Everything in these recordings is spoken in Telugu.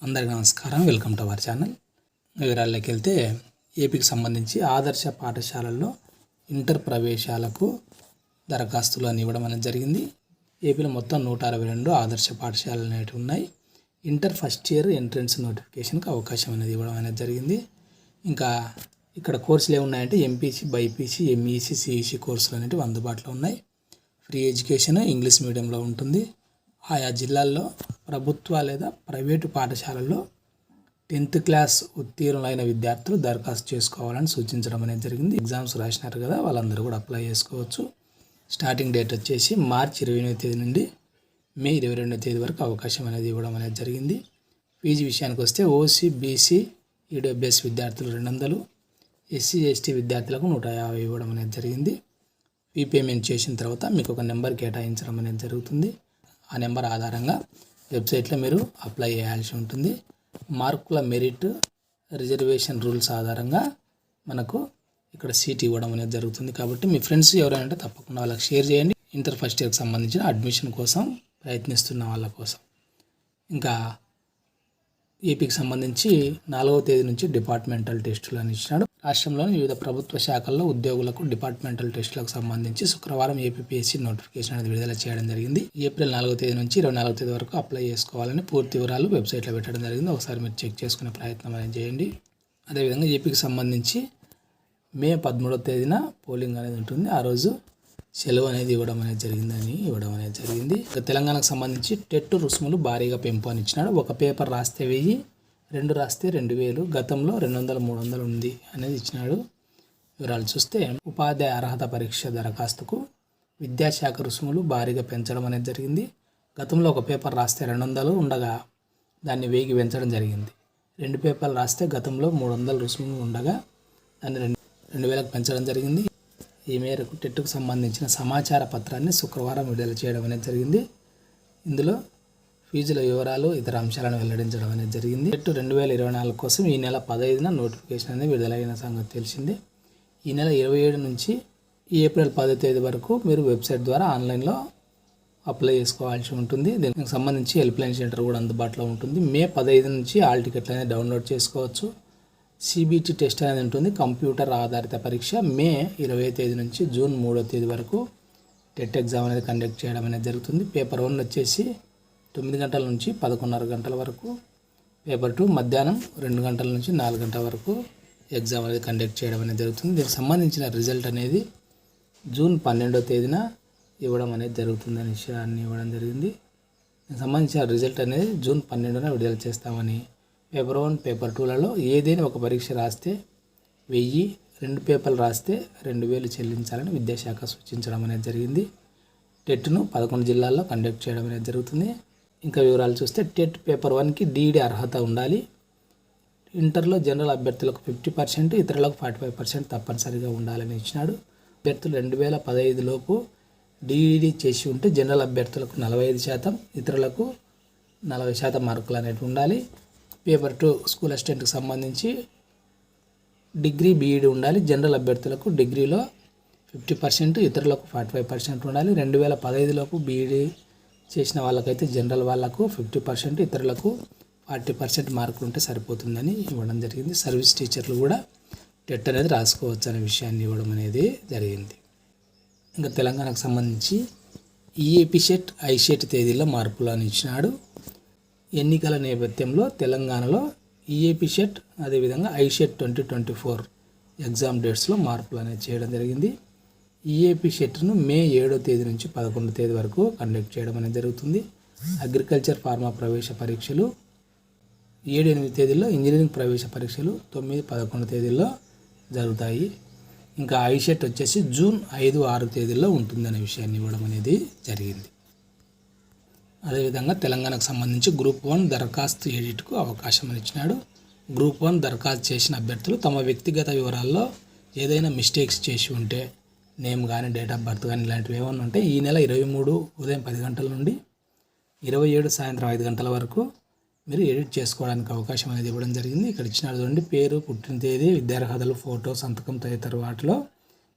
అందరికీ నమస్కారం. Welcome to our channel. వివరాల్లోకి వెళ్తే ఏపీకి సంబంధించి ఆదర్శ పాఠశాలల్లో ఇంటర్ ప్రవేశాలకు దరఖాస్తులు అని ఇవ్వడం అనేది జరిగింది. ఏపీలో మొత్తం 162 ఆదర్శ పాఠశాలలు అనేవి ఉన్నాయి. ఇంటర్ ఫస్ట్ ఇయర్ ఎంట్రన్స్ నోటిఫికేషన్కి అవకాశం అనేది ఇవ్వడం అనేది జరిగింది. ఇంకా ఇక్కడ కోర్సులు ఏమున్నాయంటే ఎంపీసీ, బైపీసీ, ఎంఈసీ, సిఈసీ కోర్సులు అనేవి అందుబాటులో ఉన్నాయి. ఫ్రీ ఎడ్యుకేషన్ ఇంగ్లీష్ మీడియంలో ఉంటుంది. ఆయా జిల్లాల్లో ప్రభుత్వ లేదా ప్రైవేటు పాఠశాలల్లో 10th క్లాస్ ఉత్తీర్ణులైన విద్యార్థులు దరఖాస్తు చేసుకోవాలని సూచించడం అనేది జరిగింది. ఎగ్జామ్స్ రాసినారు కదా, వాళ్ళందరూ కూడా అప్లై చేసుకోవచ్చు. స్టార్టింగ్ డేట్ వచ్చేసి మార్చి 28వ తేదీ నుండి మే 22వ తేదీ వరకు అవకాశం అనేది ఇవ్వడం అనేది జరిగింది. ఫీజు విషయానికి వస్తే ఓసీ, బీసీ, ఈడబ్ల్యూఎస్ విద్యార్థులు 200, ఎస్సీ, ఎస్టీ విద్యార్థులకు 150 ఇవ్వడం అనేది జరిగింది. ఫీ పేమెంట్ చేసిన తర్వాత మీకు ఒక నెంబర్ కేటాయించడం అనేది జరుగుతుంది. ఆ నెంబర్ ఆధారంగా వెబ్సైట్లో మీరు అప్లై చేయాల్సి ఉంటుంది. మార్కుల మెరిట్, రిజర్వేషన్ రూల్స్ ఆధారంగా మనకు ఇక్కడ సీట్ ఇవ్వడం అనేది జరుగుతుంది. కాబట్టి మీ ఫ్రెండ్స్ ఎవరైనా తప్పకుండా వాళ్ళకి షేర్ చేయండి. ఇంటర్ ఫస్ట్ ఇయర్కి సంబంధించిన అడ్మిషన్ కోసం ప్రయత్నిస్తున్న వాళ్ళ కోసం. ఇంకా ఏపీకి సంబంధించి 4వ తేదీ నుంచి డిపార్ట్మెంటల్ టెస్టులు అని ఇచ్చినాడు. రాష్ట్రంలోని వివిధ ప్రభుత్వ శాఖల్లో ఉద్యోగులకు డిపార్ట్మెంటల్ టెస్టులకు సంబంధించి శుక్రవారం ఏపీపీఎస్సీ నోటిఫికేషన్ అనేది విడుదల చేయడం జరిగింది. ఏప్రిల్ 4వ తేదీ నుంచి 24వ తేదీ వరకు అప్లై చేసుకోవాలని పూర్తి వివరాలు వెబ్సైట్లో పెట్టడం జరిగింది. ఒకసారి మీరు చెక్ చేసుకునే ప్రయత్నం అనేది చేయండి. అదేవిధంగా ఏపీకి సంబంధించి మే 13వ తేదీన పోలింగ్ అనేది ఉంటుంది. ఆ రోజు సెలవు అనేది ఇవ్వడం అనేది జరిగింది. తెలంగాణకు సంబంధించి టెట్ రుసుములు భారీగా పెంపు అని ఇచ్చినాడు. ఒక పేపర్ రాస్తే 1000, 2 రాస్తే 2000, గతంలో 200, 300 ఉంది అనేది ఇచ్చినాడు. వివరాలు చూస్తే ఉపాధ్యాయ అర్హత పరీక్ష దరఖాస్తుకు విద్యాశాఖ రుసుములు భారీగా పెంచడం అనేది జరిగింది. గతంలో ఒక పేపర్ రాస్తే 200 ఉండగా దాన్ని 1000కి పెంచడం జరిగింది. 2 పేపర్లు రాస్తే గతంలో 300 రుసుములు ఉండగా దాన్ని 2000కి పెంచడం జరిగింది. ఈ మేరకు టెట్కు సంబంధించిన సమాచార పత్రాన్ని శుక్రవారం విడుదల చేయడం అనేది జరిగింది. ఇందులో ఫీజుల వివరాలు, ఇతర అంశాలను వెల్లడించడం అనేది జరిగింది. టెట్ 2024 కోసం ఈ నెల 15న నోటిఫికేషన్ అనేది విడుదలైన సంగతి తెలిసిందే. ఈ నెల 27 నుంచి ఏప్రిల్ 10వ తేదీ వరకు మీరు వెబ్సైట్ ద్వారా ఆన్లైన్లో అప్లై చేసుకోవాల్సి ఉంటుంది. దీనికి సంబంధించి హెల్ప్లైన్ సెంటర్ కూడా అందుబాటులో ఉంటుంది. మే 15 నుంచి ఆల్ టికెట్లు అనేది డౌన్లోడ్ చేసుకోవచ్చు. సిబిటి టెస్ట్ అనేది ఉంటుంది, కంప్యూటర్ ఆధారిత పరీక్ష. మే 20వ తేదీ నుంచి జూన్ 3వ తేదీ వరకు టెట్ ఎగ్జామ్ అనేది కండక్ట్ చేయడం అనేది జరుగుతుంది. పేపర్ 1 వచ్చేసి 9 గంటల నుంచి 11:30 గంటల వరకు, పేపర్ 2 మధ్యాహ్నం 2 గంటల నుంచి 4 గంటల వరకు ఎగ్జామ్ అనేది కండక్ట్ చేయడం అనేది జరుగుతుంది. దీనికి సంబంధించిన రిజల్ట్ అనేది జూన్ 12వ తేదీన ఇవ్వడం అనేది జరుగుతుందనే విషయాన్ని ఇవ్వడం జరిగింది. దీనికి సంబంధించిన రిజల్ట్ అనేది జూన్ 12న విడుదల చేస్తామని, పేపర్ 1, పేపర్ 2లలో ఏదైనా ఒక పరీక్ష రాస్తే 1000, 2 పేపర్లు రాస్తే 2000 చెల్లించాలని విద్యాశాఖ సూచించడం అనేది జరిగింది. టెట్ను 11 జిల్లాల్లో కండక్ట్ చేయడం అనేది జరుగుతుంది. ఇంకా వివరాలు చూస్తే టెట్ పేపర్ 1కి డీఈడీ అర్హత ఉండాలి. ఇంటర్లో జనరల్ అభ్యర్థులకు 50%, ఇతరులకు 45% తప్పనిసరిగా ఉండాలని ఇచ్చినాడు. అభ్యర్థులు 2015 లోపు డీఈడీ చేసి ఉంటే జనరల్ అభ్యర్థులకు 45%, ఇతరులకు 40% మార్కులు అనేవి ఉండాలి. పేపర్ 2 స్కూల్ అసిస్టెంట్కి సంబంధించి డిగ్రీ బీఈడీ ఉండాలి. జనరల్ అభ్యర్థులకు డిగ్రీలో 50%, ఇతరులకు 45% ఉండాలి. 2015 లోపు బీఈడీ చేసిన వాళ్ళకైతే జనరల్ వాళ్ళకు 50%, ఇతరులకు 40% మార్కులు ఉంటే సరిపోతుందని ఇవ్వడం జరిగింది. సర్వీస్ టీచర్లు కూడా టెట్ అనేది రాసుకోవచ్చు అనే విషయాన్ని ఇవ్వడం అనేది జరిగింది. ఇంకా తెలంగాణకు సంబంధించి ఈఏపీ సెట్, ఐసెట్ తేదీల్లో మార్పులు అని ఇచ్చినాడు. ఎన్నికల నేపథ్యంలో తెలంగాణలో ఈఏపీ సెట్, అదేవిధంగా ఐసెట్ 2024 ఎగ్జామ్ డేట్స్లో మార్పులు అనేది చేయడం జరిగింది. ఈఏపీ సెట్ను మే 7వ తేదీ నుంచి 11వ తేదీ వరకు కండక్ట్ చేయడం అనేది జరుగుతుంది. అగ్రికల్చర్, ఫార్మా ప్రవేశ పరీక్షలు 7, 8 తేదీల్లో, ఇంజనీరింగ్ ప్రవేశ పరీక్షలు 9, 11 తేదీల్లో జరుగుతాయి. ఇంకా ఐసెట్ వచ్చేసి జూన్ 5, 6 తేదీల్లో ఉంటుందనే విషయాన్ని ఇవ్వడం అనేది జరిగింది. అదేవిధంగా తెలంగాణకు సంబంధించి గ్రూప్ 1 దరఖాస్తు ఎడిట్కు అవకాశం ఇచ్చినాడు. గ్రూప్ 1 దరఖాస్తు చేసిన అభ్యర్థులు తమ వ్యక్తిగత వివరాల్లో ఏదైనా మిస్టేక్స్ చేసి ఉంటే, నేమ్ కానీ, డేట్ ఆఫ్ బర్త్ కానీ ఇలాంటివి ఏమన్నా ఉంటే ఈ నెల 23 ఉదయం 10 గంటల నుండి 27 సాయంత్రం 5 గంటల వరకు మీరు ఎడిట్ చేసుకోవడానికి అవకాశం అనేది ఇవ్వడం జరిగింది. ఇక్కడ ఇచ్చిన చూడండి, పేరు, పుట్టిన తేదీ, విద్యార్హతలు, ఫోటో, సంతకం తదితర వాటిలో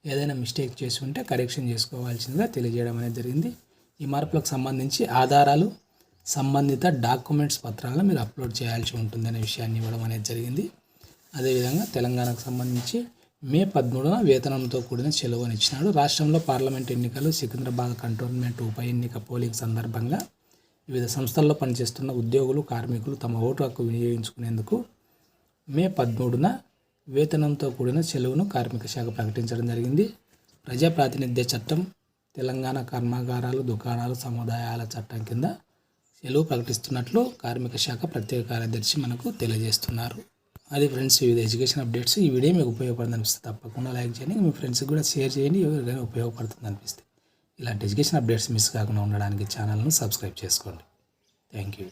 ఏదైనా మిస్టేక్ చేసి ఉంటే కరెక్షన్ చేసుకోవాల్సిందిగా తెలియజేయడం అనేది జరిగింది. ఈ మార్పులకు సంబంధించి ఆధారాలు, సంబంధిత డాక్యుమెంట్స్ పత్రాలను మీరు అప్లోడ్ చేయాల్సి ఉంటుంది అనే విషయాన్ని ఇవ్వడం అనేది జరిగింది. అదేవిధంగా తెలంగాణకు సంబంధించి మే 13న వేతనంతో కూడిన సెలవుని ఇచ్చినాడు. రాష్ట్రంలో పార్లమెంట్ ఎన్నికలు, సికింద్రాబాద్ కంటోన్మెంట్ ఉప ఎన్నిక పోలింగ్ సందర్భంగా వివిధ సంస్థల్లో పనిచేస్తున్న ఉద్యోగులు, కార్మికులు తమ ఓటు హక్కు వినియోగించుకునేందుకు మే 13న వేతనంతో కూడిన సెలవును కార్మిక శాఖ ప్రకటించడం జరిగింది. ప్రజా ప్రాతినిధ్య చట్టం, తెలంగాణ కర్మాగారాలు, దుకాణాలు, సముదాయాల చట్టం కింద సెలవు ప్రకటిస్తున్నట్లు కార్మిక శాఖ ప్రత్యేక కార్యదర్శి మనకు తెలియజేస్తున్నారు. అది ఫ్రెండ్స్, వివిధ ఎడ్యుకేషన్ అప్డేట్స్. ఈ వీడియో మీకు ఉపయోగపడుతుంది అనిపిస్తే తప్పకుండా లైక్ చేయండి, మీ ఫ్రెండ్స్కి కూడా షేర్ చేయండి. ఎవరికైనా ఉపయోగపడుతుంది అనిపిస్తే ఇలాంటి ఎడ్యుకేషన్ అప్డేట్స్ మిస్ కాకుండా ఉండడానికి ఛానల్ను సబ్స్క్రైబ్ చేసుకోండి. Thank you.